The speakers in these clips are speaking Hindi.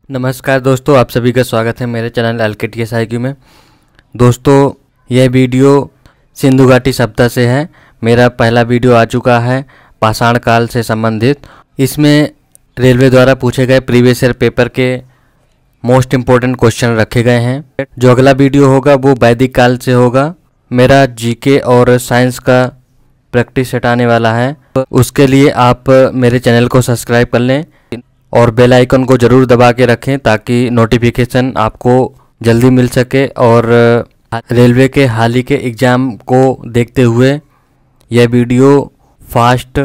नमस्कार दोस्तों, आप सभी का स्वागत है मेरे चैनल LKTS IQ में। दोस्तों, यह वीडियो सिंधु घाटी सप्ताह से है। मेरा पहला वीडियो आ चुका है पाषाण काल से संबंधित। इसमें रेलवे द्वारा पूछे गए प्रीवियस ईयर पेपर के मोस्ट इम्पोर्टेंट क्वेश्चन रखे गए हैं। जो अगला वीडियो होगा वो वैदिक काल से होगा। मेरा जीके और साइंस का प्रैक्टिस सेट आने वाला है, उसके लिए आप मेरे चैनल को सब्सक्राइब कर लें और बेल आइकन को ज़रूर दबा के रखें ताकि नोटिफिकेशन आपको जल्दी मिल सके। और रेलवे के हाल ही के एग्ज़ाम को देखते हुए यह वीडियो फास्ट,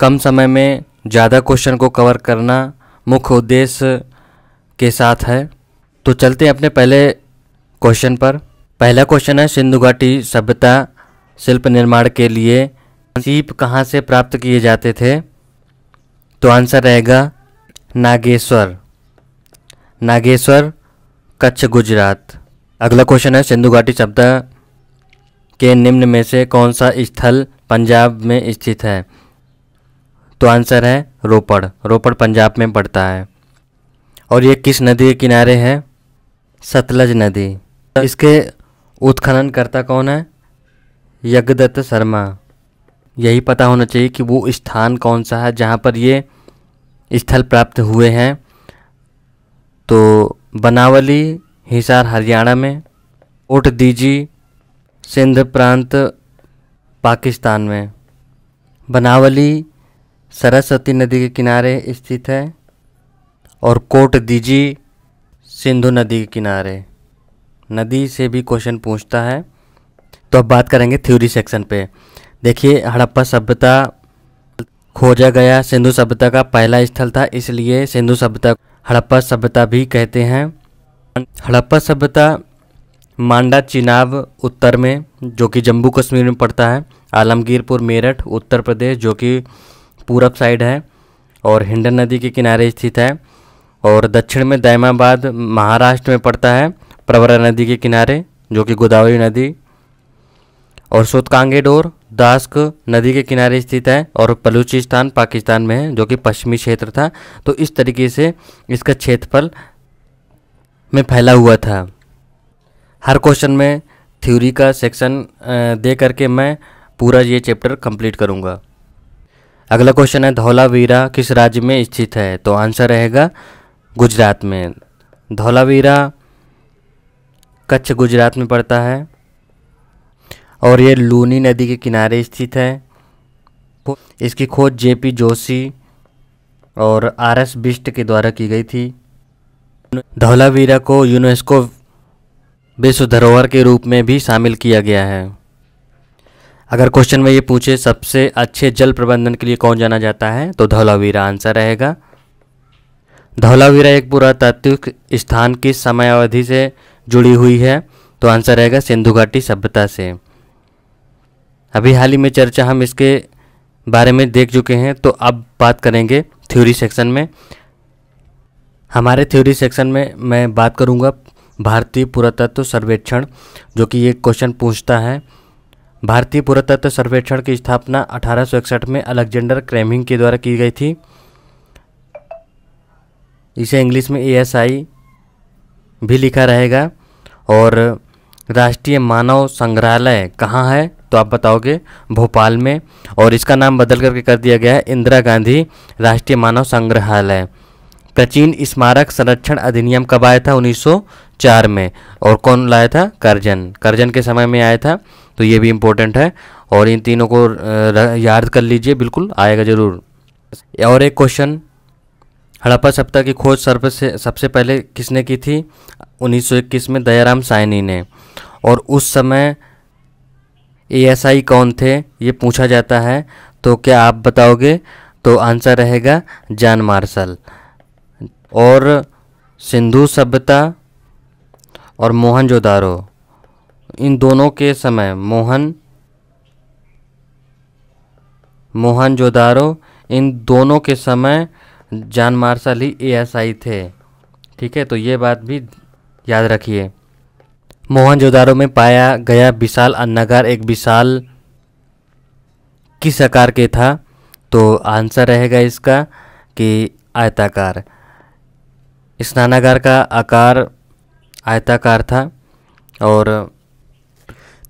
कम समय में ज़्यादा क्वेश्चन को कवर करना मुख्य उद्देश्य के साथ है। तो चलते हैं अपने पहले क्वेश्चन पर। पहला क्वेश्चन है, सिंधु घाटी सभ्यता शिल्प निर्माण के लिए सीप कहाँ से प्राप्त किए जाते थे? तो आंसर रहेगा नागेश्वर। नागेश्वर, कच्छ, गुजरात। अगला क्वेश्चन है, सिंधु घाटी सभ्यता के निम्न में से कौन सा स्थल पंजाब में स्थित है? तो आंसर है रोपड़। रोपड़ पंजाब में पड़ता है। और ये किस नदी के किनारे है? सतलज नदी। इसके उत्खननकर्ता कौन है? यज्ञदत्त शर्मा। यही पता होना चाहिए कि वो स्थान कौन सा है जहाँ पर ये स्थल प्राप्त हुए हैं। तो बनावली, हिसार, हरियाणा में। कोट दीजी, सिंध प्रांत, पाकिस्तान में। बनावली सरस्वती नदी के किनारे स्थित है और कोट दीजी सिंधु नदी के किनारे। नदी से भी क्वेश्चन पूछता है। तो अब बात करेंगे थ्योरी सेक्शन पे। देखिए, हड़प्पा सभ्यता खोजा गया सिंधु सभ्यता का पहला स्थल था, इसलिए सिंधु सभ्यता हड़प्पा सभ्यता भी कहते हैं। हड़प्पा सभ्यता मांडा चिनाब उत्तर में, जो कि जम्मू कश्मीर में पड़ता है। आलमगीरपुर मेरठ उत्तर प्रदेश, जो कि पूरब साइड है और हिंडन नदी के किनारे स्थित है। और दक्षिण में दैमाबाद महाराष्ट्र में पड़ता है, प्रवरा नदी के किनारे, जो कि गोदावरी नदी। और सोतकांगेडोर दास्क नदी के किनारे स्थित है और बलूचिस्तान पाकिस्तान में है, जो कि पश्चिमी क्षेत्र था। तो इस तरीके से इसका क्षेत्रफल में फैला हुआ था। हर क्वेश्चन में थ्योरी का सेक्शन दे करके मैं पूरा ये चैप्टर कंप्लीट करूँगा। अगला क्वेश्चन है, धौलावीरा किस राज्य में स्थित है? तो आंसर रहेगा गुजरात में। धौलावीरा कच्छ, गुजरात में पड़ता है और ये लूनी नदी के किनारे स्थित है। इसकी खोज JP जोशी और RS बिष्ट के द्वारा की गई थी। धौलावीरा को यूनेस्को विश्व धरोहर के रूप में भी शामिल किया गया है। अगर क्वेश्चन में ये पूछे सबसे अच्छे जल प्रबंधन के लिए कौन जाना जाता है? तो धौलावीरा आंसर रहेगा। धौलावीरा एक पुरातात्विक स्थान की समयावधि से जुड़ी हुई है। तो आंसर रहेगा सिंधु घाटी सभ्यता से। अभी हाल ही में चर्चा हम इसके बारे में देख चुके हैं। तो अब बात करेंगे थ्योरी सेक्शन में। हमारे थ्योरी सेक्शन में मैं बात करूंगा भारतीय पुरातत्व सर्वेक्षण, जो कि ये क्वेश्चन पूछता है। भारतीय पुरातत्व सर्वेक्षण की स्थापना 1861 में अलेक्जेंडर क्रेमिंग के द्वारा की गई थी। इसे इंग्लिश में ASI भी लिखा रहेगा। और राष्ट्रीय मानव संग्रहालय कहाँ है? तो आप बताओगे भोपाल में। और इसका नाम बदल करके कर दिया गया है इंदिरा गांधी राष्ट्रीय मानव संग्रहालय। प्राचीन स्मारक संरक्षण अधिनियम कब आया था? 1904 में। और कौन लाया था? कर्जन। कर्जन के समय में आया था। तो ये भी इम्पोर्टेंट है और इन तीनों को याद कर लीजिए, बिल्कुल आएगा ज़रूर। और एक क्वेश्चन, हड़प्पा सभ्यता की खोज सबसे पहले किसने की थी? 1921 में दयाराम साहनी ने। और उस समय ASI कौन थे? ये पूछा जाता है। तो क्या आप बताओगे? तो आंसर रहेगा जॉन मार्शल। और सिंधु सभ्यता और मोहनजोदारो, इन दोनों के समय मोहनजोदारो, इन दोनों के समय जॉन मार्शल ही ASI थे। ठीक है, तो ये बात भी याद रखिए। मोहनजोदारो में पाया गया विशाल अन्नागार एक विशाल किस आकार के था? तो आंसर रहेगा इसका कि आयताकार। स्नानागार का आकार आयताकार था। और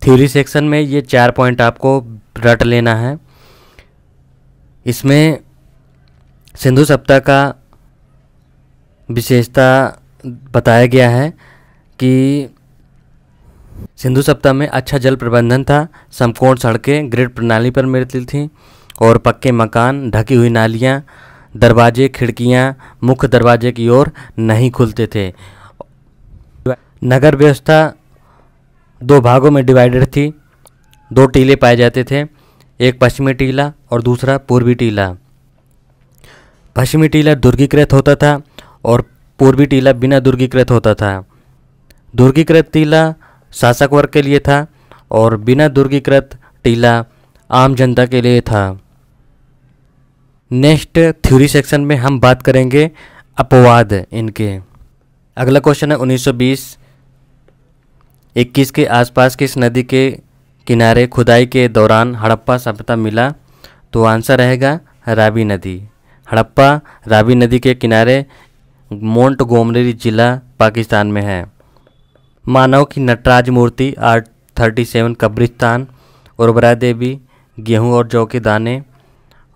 थ्योरी सेक्शन में ये 4 पॉइंट आपको रट लेना है। इसमें सिंधु सभ्यता का विशेषता बताया गया है कि सिंधु सभ्यता में अच्छा जल प्रबंधन था, समकोण सड़कें ग्रिड प्रणाली पर मिलती थीं और पक्के मकान, ढकी हुई नालियाँ, दरवाजे खिड़कियाँ मुख्य दरवाजे की ओर नहीं खुलते थे। नगर व्यवस्था 2 भागों में डिवाइडेड थी। 2 टीले पाए जाते थे, एक पश्चिमी टीला और दूसरा पूर्वी टीला। पश्चिमी टीला दुर्गीकृत होता था और पूर्वी टीला बिना दुर्गीकृत होता था। दुर्गीकृत टीला शासक वर्ग के लिए था और बिना दुर्गीकृत टीला आम जनता के लिए था। नेक्स्ट थ्योरी सेक्शन में हम बात करेंगे अपवाद इनके। अगला क्वेश्चन है 1920-21 के आसपास किस नदी के किनारे खुदाई के दौरान हड़प्पा सभ्यता मिला? तो आंसर रहेगा रावी नदी। हड़प्पा रावी नदी के किनारे मोंटगोमरी जिला पाकिस्तान में है। मानव की नटराज मूर्ति 837 कब्रिस्तान, उर्वरा देवी, गेहूं और जौ के दाने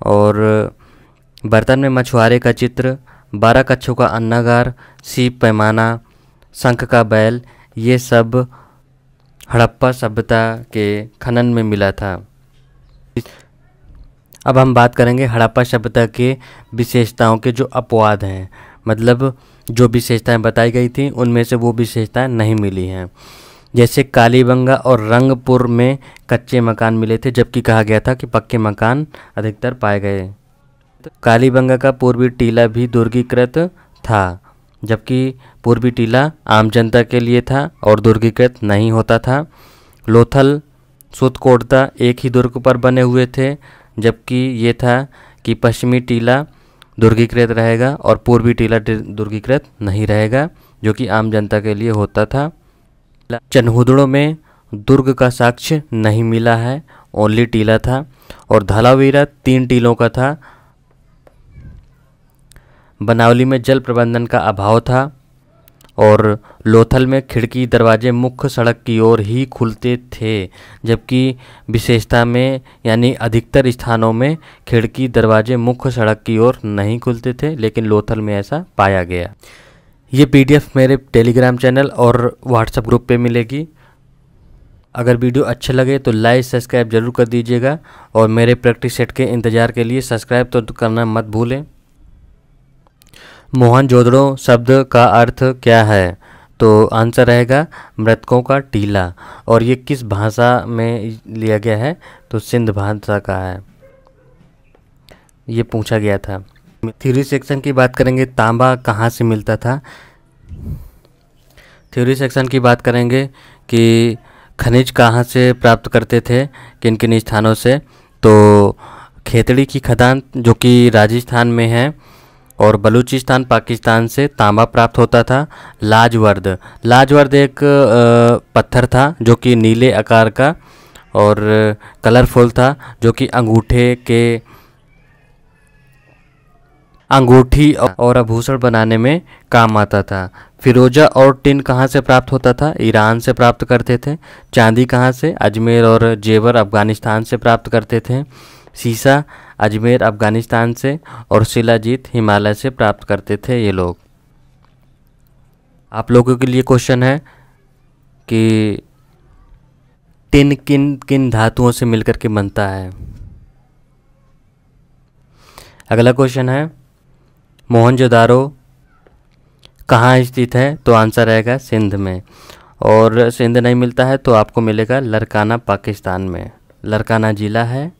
और बर्तन में मछुआरे का चित्र, 12 कच्छों का अन्नागार, सीप पैमाना, शंख का बैल, ये सब हड़प्पा सभ्यता के खनन में मिला था। अब हम बात करेंगे हड़प्पा सभ्यता के विशेषताओं के जो अपवाद हैं, मतलब जो विशेषताएं बताई गई थी उनमें से वो विशेषताएं नहीं मिली हैं। जैसे कालीबंगा और रंगपुर में कच्चे मकान मिले थे, जबकि कहा गया था कि पक्के मकान अधिकतर पाए गए। कालीबंगा का पूर्वी टीला भी दुर्गीकृत था, जबकि पूर्वी टीला आम जनता के लिए था और दुर्गीकृत नहीं होता था। लोथल सुतकोटदा एक ही दुर्ग पर बने हुए थे, जबकि ये था कि पश्चिमी टीला दुर्गीकृत रहेगा और पूर्वी टीला दुर्गीकृत नहीं रहेगा, जो कि आम जनता के लिए होता था। चनहुदड़ों में दुर्ग का साक्ष्य नहीं मिला है, ओनली टीला था। और धलावीरा 3 टीलों का था। बनावली में जल प्रबंधन का अभाव था और लोथल में खिड़की दरवाजे मुख्य सड़क की ओर ही खुलते थे, जबकि विशेषता में यानी अधिकतर स्थानों में खिड़की दरवाजे मुख्य सड़क की ओर नहीं खुलते थे, लेकिन लोथल में ऐसा पाया गया। ये पीडीएफ मेरे टेलीग्राम चैनल और व्हाट्सएप ग्रुप पे मिलेगी। अगर वीडियो अच्छे लगे तो लाइक सब्सक्राइब जरूर कर दीजिएगा और मेरे प्रैक्टिस सेट के इंतज़ार के लिए सब्सक्राइब तो करना मत भूलें। मोहनजोदड़ो शब्द का अर्थ क्या है? तो आंसर रहेगा मृतकों का टीला। और ये किस भाषा में लिया गया है? तो सिंध भाषा का है, ये पूछा गया था। थ्योरी सेक्शन की बात करेंगे, तांबा कहाँ से मिलता था? थ्योरी सेक्शन की बात करेंगे कि खनिज कहाँ से प्राप्त करते थे, किन किन स्थानों से। तो खेतड़ी की खदान जो कि राजस्थान में है और बलूचिस्तान पाकिस्तान से तांबा प्राप्त होता था। लाजवर्द एक पत्थर था जो कि नीले आकार का और कलरफुल था, जो कि अंगूठी और आभूषण बनाने में काम आता था। फिरोजा और टिन कहाँ से प्राप्त होता था? ईरान से प्राप्त करते थे। चांदी कहाँ से? अजमेर और जेवर अफगानिस्तान से प्राप्त करते थे। सीसा अजमेर अफगानिस्तान से और शिलाजीत हिमालय से प्राप्त करते थे ये लोग। आप लोगों के लिए क्वेश्चन है कि टिन किन किन धातुओं से मिलकर के बनता है? अगला क्वेश्चन है मोहनजोदारो कहाँ स्थित है? तो आंसर रहेगा सिंध में। और सिंध नहीं मिलता है तो आपको मिलेगा लरकाना पाकिस्तान में, लरकाना जिला है।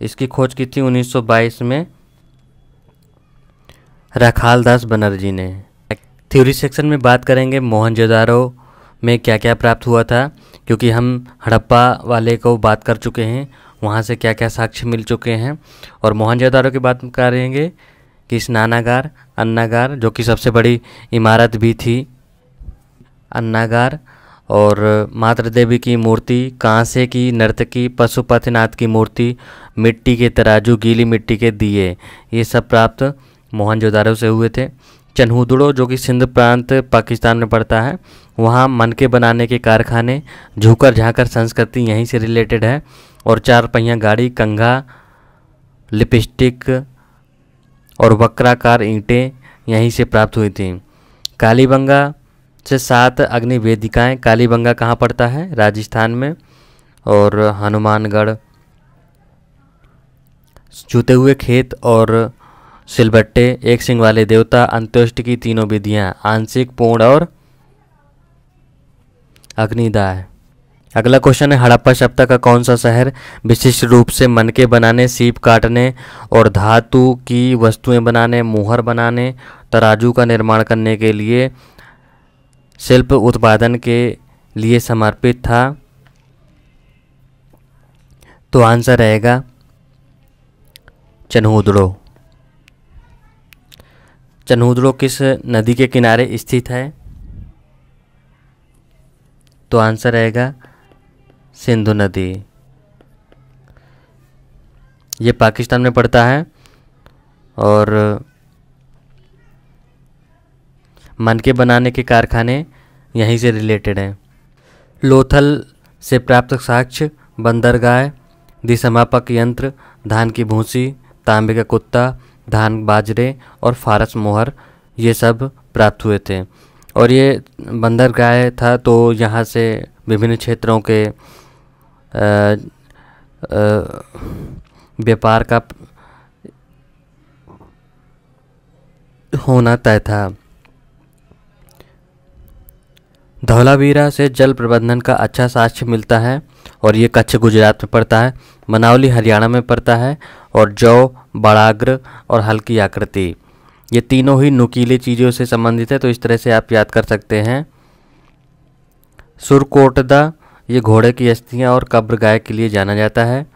इसकी खोज की थी 1922 में रखालदास बनर्जी ने। थ्योरी सेक्शन में बात करेंगे मोहनजोदारो में क्या क्या प्राप्त हुआ था, क्योंकि हम हड़प्पा वाले को बात कर चुके हैं, वहाँ से क्या क्या साक्ष्य मिल चुके हैं। और मोहनजोदारो की बात करेंगे कि स्नानागार, अन्नागार जो कि सबसे बड़ी इमारत भी थी, अन्नागार, और मातृ देवी की मूर्ति, कांसे की नर्तकी, पशुपतिनाथ की मूर्ति, मिट्टी के तराजू, गीली मिट्टी के दिए, ये सब प्राप्त मोहनजोदारो से हुए थे। चन्हूदड़ो जो कि सिंध प्रांत पाकिस्तान में पड़ता है, वहाँ मनके बनाने के कारखाने, झूकर झाकर संस्कृति यहीं से रिलेटेड है। और 4 पहिया गाड़ी, कंघा, लिपस्टिक और वक्राकार ईंटें यहीं से प्राप्त हुई थी। कालीबंगा से 7 अग्नि वेदिकाएँ। कालीबंगा कहाँ पड़ता है? राजस्थान में। और हनुमानगढ़, जूते हुए खेत और सिलबट्टे, एक सिंह वाले देवता, अंत्येष्टि की 3 विधियाँ, आंशिक, पूर्ण और अग्निदाह। अगला क्वेश्चन है, हड़प्पा सभ्यता का कौन सा शहर विशिष्ट रूप से मनके बनाने, सीप काटने और धातु की वस्तुएं बनाने, मुहर बनाने, तराजू का निर्माण करने के लिए शिल्प उत्पादन के लिए समर्पित था? तो आंसर रहेगा चन्हूदड़ो। चन्हूदड़ो किस नदी के किनारे स्थित है? तो आंसर रहेगा सिंधु नदी। ये पाकिस्तान में पड़ता है और मनके बनाने के कारखाने यहीं से रिलेटेड हैं। लोथल से प्राप्त साक्ष्य, बंदरगाह, दिशामापक यंत्र, धान की भूसी, तांबे का कुत्ता, धान बाजरे और फारस मोहर, ये सब प्राप्त हुए थे। और ये बंदरगाह था तो यहाँ से विभिन्न क्षेत्रों के व्यापार का होना तय था। धौलावीरा से जल प्रबंधन का अच्छा साक्ष्य मिलता है और ये कच्छ गुजरात में पड़ता है। मनावली हरियाणा में पड़ता है। और जौ, बड़ाग्र और हल्की आकृति, ये तीनों ही नुकीली चीज़ों से संबंधित है, तो इस तरह से आप याद कर सकते हैं। सुरकोटदा, ये घोड़े की अस्थियाँ और कब्रगाह के लिए जाना जाता है।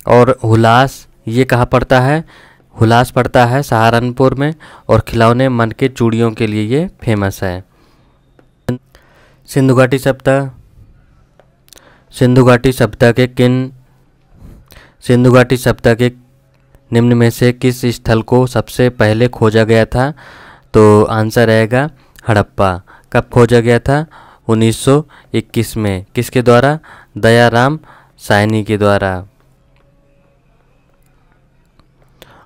और हुलास, ये कहाँ पड़ता है? हुलास पड़ता है सहारनपुर में। और खिलौने, मनके, चूड़ियों के लिए ये फेमस है। सिंधु घाटी सभ्यता। सिंधु घाटी सभ्यता के निम्न में से किस स्थल को सबसे पहले खोजा गया था? तो आंसर रहेगा हड़प्पा। कब खोजा गया था? 1921 में। किसके द्वारा? दयाराम सायनी के द्वारा।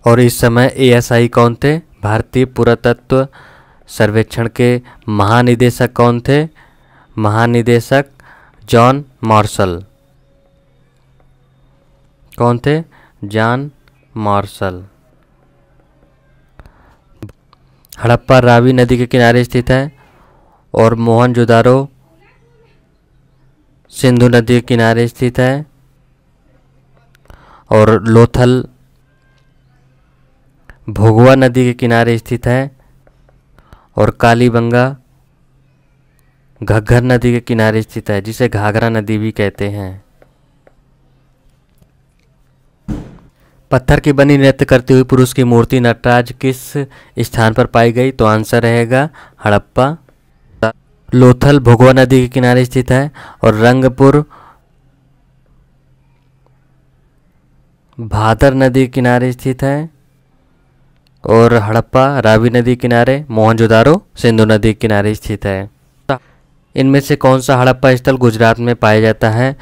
और इस समय ASI कौन थे? भारतीय पुरातत्व सर्वेक्षण के महानिदेशक कौन थे? महानिदेशक जॉन मार्शल। कौन थे? John Marshall. हड़प्पा रावी नदी के किनारे स्थित है और मोहनजोदारो सिंधु नदी के किनारे स्थित है। और लोथल भोगवा नदी के किनारे स्थित है। और कालीबंगा घग्घर नदी के किनारे स्थित है, जिसे घाघरा नदी भी कहते हैं। पत्थर की बनी नृत्य करती हुई पुरुष की मूर्ति नटराज किस स्थान पर पाई गई? तो आंसर रहेगा हड़प्पा। लोथल भोगवा नदी के किनारे स्थित है। और रंगपुर भादर नदी के किनारे स्थित है। और हड़प्पा रावी नदी के किनारे, मोहनजोदारो सिंधु नदी के किनारे स्थित है। इनमें से कौन सा हड़प्पा स्थल गुजरात में पाया जाता है?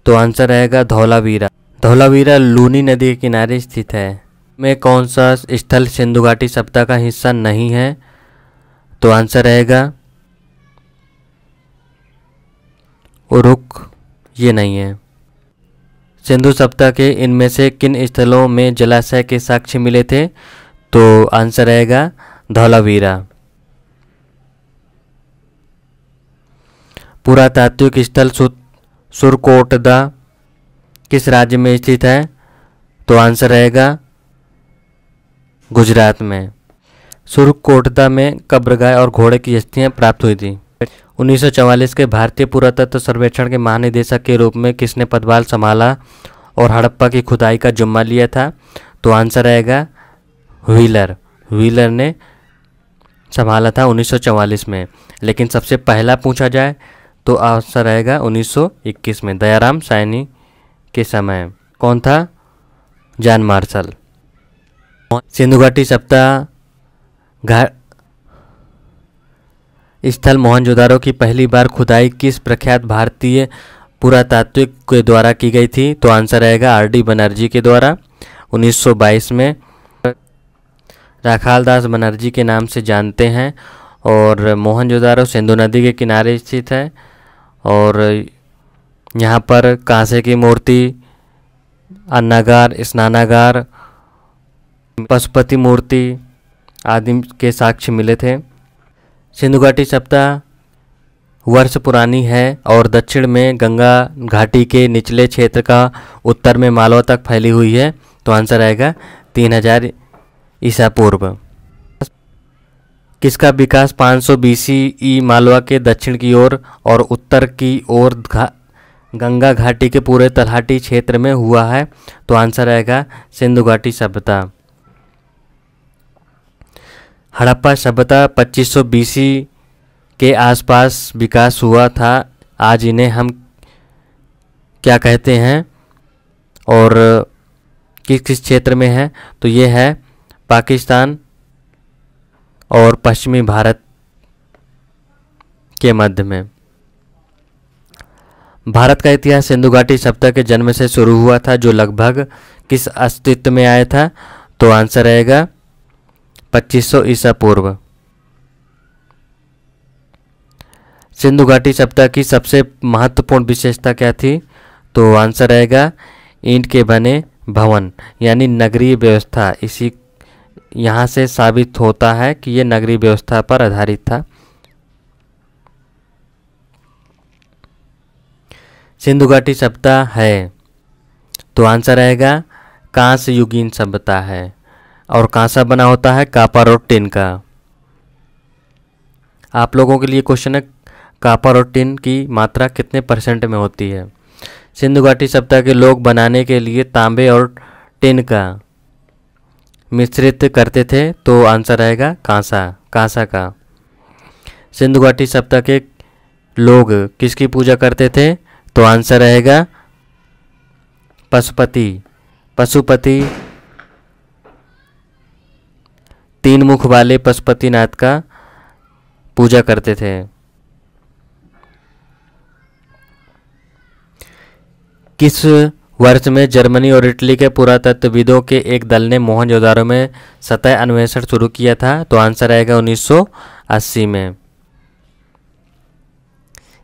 तो आंसर रहेगा धौलावीरा। धौलावीरा लूनी नदी के किनारे स्थित है। में कौन सा स्थल सिंधु घाटी सभ्यता का हिस्सा नहीं है? तो आंसर रहेगा उरुक, ये नहीं है। सिंधु सभ्यता के इनमें से किन स्थलों में जलाशय के साक्ष्य मिले थे? तो आंसर रहेगा धौलावीरा। पुरातात्विक स्थल सुरकोटदा किस राज्य में स्थित है? तो आंसर रहेगा गुजरात में। सुरकोटदा में कब्रगाह और घोड़े की अस्थियां प्राप्त हुई थी। 1944 के भारतीय पुरातत्व सर्वेक्षण के महानिदेशक के रूप में किसने पदभार संभाला और हड़प्पा की खुदाई का जिम्मा लिया था? तो आंसर रहेगा व्हीलर। व्हीलर ने संभाला था 1944 में। लेकिन सबसे पहला पूछा जाए तो आंसर रहेगा 1921 में, दयाराम सायनी के समय। कौन था? John Marshall. सिंधु घाटी सप्ताह स्थल मोहनजोदारो की पहली बार खुदाई किस प्रख्यात भारतीय पुरातात्विक के द्वारा की गई थी? तो आंसर रहेगा आर.डी. बनर्जी के द्वारा 1922 में। राखालदास बनर्जी के नाम से जानते हैं और मोहनजोदारो सिंधु नदी के किनारे स्थित है और यहाँ पर कांसे की मूर्ति, अन्नागार, स्नानागार, पशुपति मूर्ति आदि के साक्ष्य मिले थे। सिंधु घाटी सप्ताह वर्ष पुरानी है और दक्षिण में गंगा घाटी के निचले क्षेत्र का उत्तर में मालवा तक फैली हुई है। तो आंसर आएगा 3000 ईसा पूर्व। किसका विकास 500 BCE मालवा के दक्षिण की ओर और उत्तर की ओर गंगा घाटी के पूरे तलहटी क्षेत्र में हुआ है? तो आंसर आएगा सिंधु घाटी सभ्यता। हड़प्पा सभ्यता 2500 BC के आसपास विकास हुआ था। आज इन्हें हम क्या कहते हैं और किस किस क्षेत्र में है? तो ये है पाकिस्तान और पश्चिमी भारत के मध्य में। भारत का इतिहास सिंधु घाटी सभ्यता के जन्म से शुरू हुआ था, जो लगभग किस अस्तित्व में आया था? तो आंसर रहेगा 2500 ईसा पूर्व। सिंधु घाटी सभ्यता की सबसे महत्वपूर्ण विशेषता क्या थी? तो आंसर रहेगा ईंट के बने भवन यानी नगरीय व्यवस्था। इसी यहाँ से साबित होता है कि ये नगरीय व्यवस्था पर आधारित था। सिंधु घाटी सभ्यता है तो आंसर रहेगा कांस्य युगीन सभ्यता है और कांसा बना होता है कॉपर और टिन का। आप लोगों के लिए क्वेश्चन है, कॉपर और टिन की मात्रा कितने % में होती है? सिंधु घाटी सभ्यता के लोग बनाने के लिए तांबे और टिन का मिश्रित करते थे। तो आंसर रहेगा कांसा का। सिंधु घाटी सभ्यता के लोग किसकी पूजा करते थे? तो आंसर रहेगा पशुपति 3 मुख वाले पशुपतिनाथ का पूजा करते थे। किस वर्ष में जर्मनी और इटली के पुरातत्वविदों के एक दल ने मोहनजोदारो में सतह अन्वेषण शुरू किया था? तो आंसर आएगा 1980 में।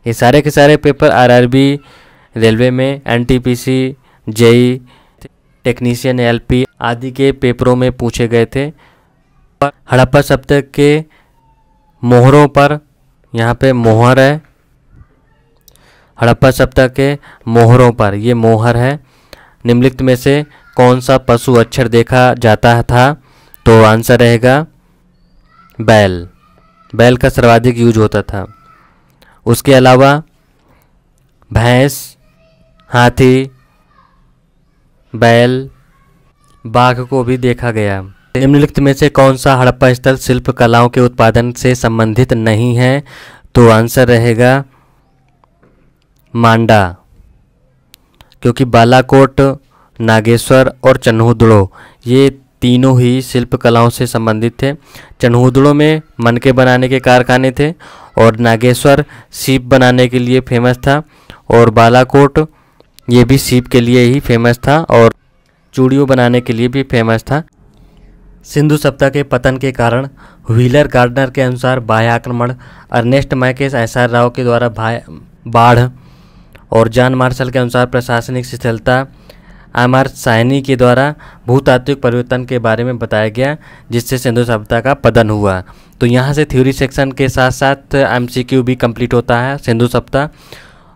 ये सारे के सारे पेपर आरआरबी, रेलवे में, एनटीपीसी, जेई, टेक्नीशियन, एलपी आदि के पेपरों में पूछे गए थे। हड़प्पा सभ्यता के मोहरों पर, यहाँ पे मोहर है, हड़प्पा सभ्यता के मोहरों पर ये मोहर है। निम्नलिखित में से कौन सा पशु अक्षर देखा जाता था? तो आंसर रहेगा बैल का सर्वाधिक यूज होता था। उसके अलावा भैंस, हाथी, बैल, बाघ को भी देखा गया। निम्नलिखित में से कौन सा हड़प्पा स्थल शिल्प कलाओं के उत्पादन से संबंधित नहीं है? तो आंसर रहेगा मांडा, क्योंकि बालाकोट, नागेश्वर और चन्हूदड़ो ये तीनों ही शिल्प कलाओं से संबंधित थे। चन्हूदड़ो में मनके बनाने के कारखाने थे और नागेश्वर सीप बनाने के लिए फेमस था और बालाकोट ये भी सीप के लिए ही फेमस था और चूड़ियों बनाने के लिए भी फेमस था। सिंधु सभ्यता के पतन के कारण व्हीलर गार्डनर के अनुसार बाह्य आक्रमण, अर्नेस्ट मैकेस एसआर राव के द्वारा बाढ़ और जॉन मार्शल के अनुसार प्रशासनिक शिथिलता, एमआर साहनी के द्वारा भूतात्विक परिवर्तन के बारे में बताया गया, जिससे सिंधु सभ्यता का पतन हुआ। तो यहाँ से थ्योरी सेक्शन के साथ साथ एमसीक्यू भी कंप्लीट होता है सिंधु सभ्यता,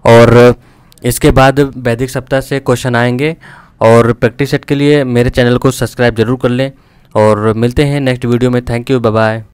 और इसके बाद वैदिक सभ्यता से क्वेश्चन आएंगे। और प्रैक्टिस सेट के लिए मेरे चैनल को सब्सक्राइब जरूर कर लें और मिलते हैं नेक्स्ट वीडियो में। Thank you, bye bye.